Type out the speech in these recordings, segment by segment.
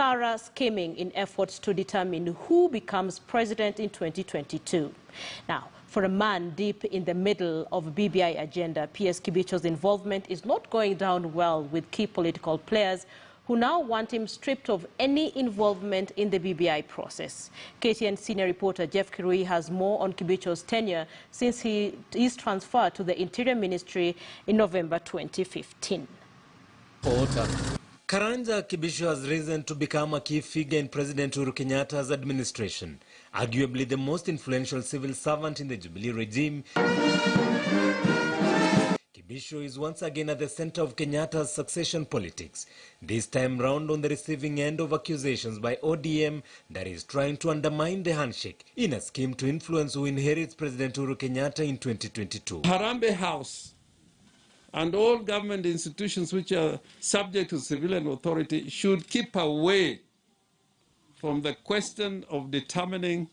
thorough scheming in efforts to determine who becomes president in 2022. Now, for a man deep in the middle of BBI agenda, PS Kibicho's involvement is not going down well with key political players who now want him stripped of any involvement in the BBI process. KTN senior reporter Jeff Kirui has more on Kibicho's tenure since he is transferred to the Interior Ministry in November 2015. Karanja Kibicho has risen to become a key figure in President Uhuru Kenyatta's administration, arguably the most influential civil servant in the Jubilee regime. Kibicho is once again at the center of Kenyatta's succession politics, this time round on the receiving end of accusations by ODM that is trying to undermine the handshake in a scheme to influence who inherits President Uhuru Kenyatta in 2022. Harambee House and all government institutions which are subject to civilian authority should keep away from the question of determining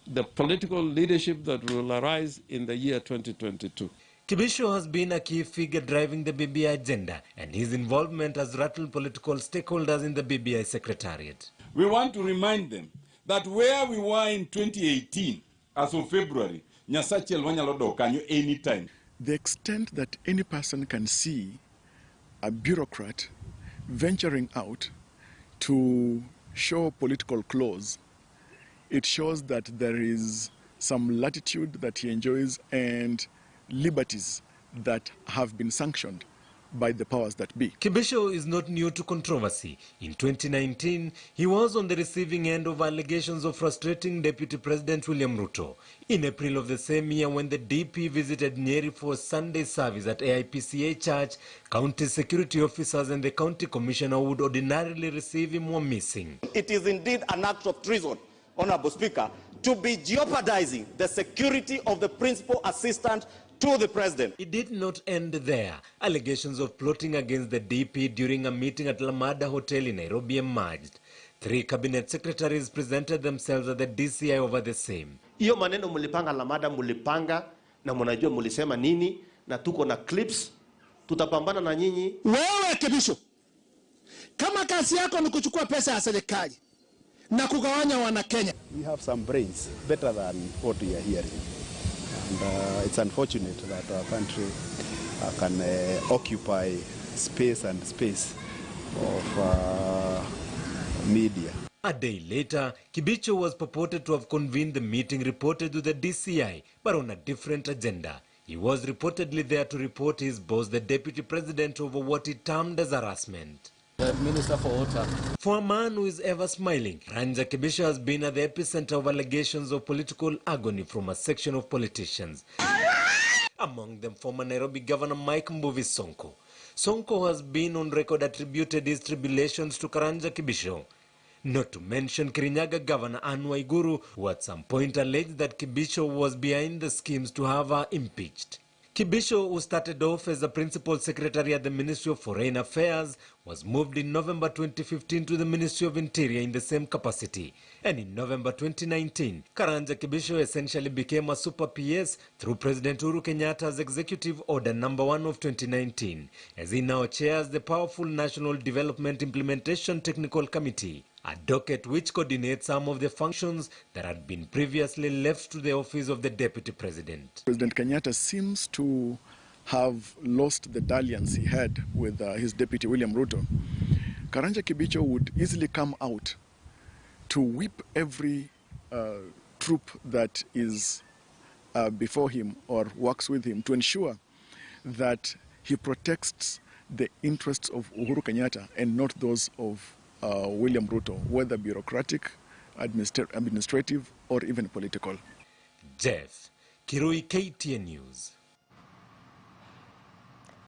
the political leadership that will arise in the year 2022. Kibicho has been a key figure driving the BBI agenda, and his involvement has rattled political stakeholders in the BBI secretariat. We want to remind them that where we were in 2018, as of February, anytime. The extent that any person can see a bureaucrat venturing out to show political clause, it shows that there is some latitude that he enjoys and liberties that have been sanctioned by the powers that be. Kibicho is not new to controversy. In 2019, he was on the receiving end of allegations of frustrating Deputy President William Ruto. In April of the same year, when the DP visited Nyeri for Sunday service at AIPCA Church, county security officers and the county commissioner who would ordinarily receive him were missing. It is indeed an act of treason, Honorable Speaker, to be jeopardizing the security of the principal assistant to the president. It did not end there. Allegations of plotting against the DP during a meeting at Lamada Hotel in Nairobi emerged. 3 cabinet secretaries presented themselves at the DCI over the same. Iyo maneno mulipanga Lamada, mulipanga na munajua mulisema nini, na tuko na clips, tutapambana na nyinyi. Wewe Kibicho, kama kazi yako ni kuchukua pesa ya serikali na kugawanya wana Kenya. We have some brains better than what we are hearing. And it's unfortunate that our country can occupy space of media. A day later, Kibicho was purported to have convened the meeting reported to the DCI, but on a different agenda. He was reportedly there to report his boss, the deputy president, over what he termed as harassment. The Minister for Water. For a man who is ever smiling, Karanja Kibicho has been at the epicenter of allegations of political agony from a section of politicians. Among them, former Nairobi Governor Mike Mbuvi Sonko. Sonko has been on record attributed his tribulations to Karanja Kibicho. Not to mention Kirinyaga Governor Anne Waiguru, who at some point alleged that Kibicho was behind the schemes to have her impeached. Kibicho, who started off as the principal secretary at the Ministry of Foreign Affairs, was moved in November 2015 to the Ministry of Interior in the same capacity. And in November 2019, Karanja Kibicho essentially became a super PS through President Uhuru Kenyatta's Executive Order No. 1 of 2019, as he now chairs the powerful National Development Implementation Technical Committee, a docket which coordinates some of the functions that had been previously left to the office of the Deputy President. President Kenyatta seems to have lost the dalliance he had with his deputy William Ruto. Karanja Kibicho would easily come out to whip every troop that is before him or works with him to ensure that he protects the interests of Uhuru Kenyatta and not those of William Ruto, whether bureaucratic, administrative, or even political. Jeff Kirui, KTN News.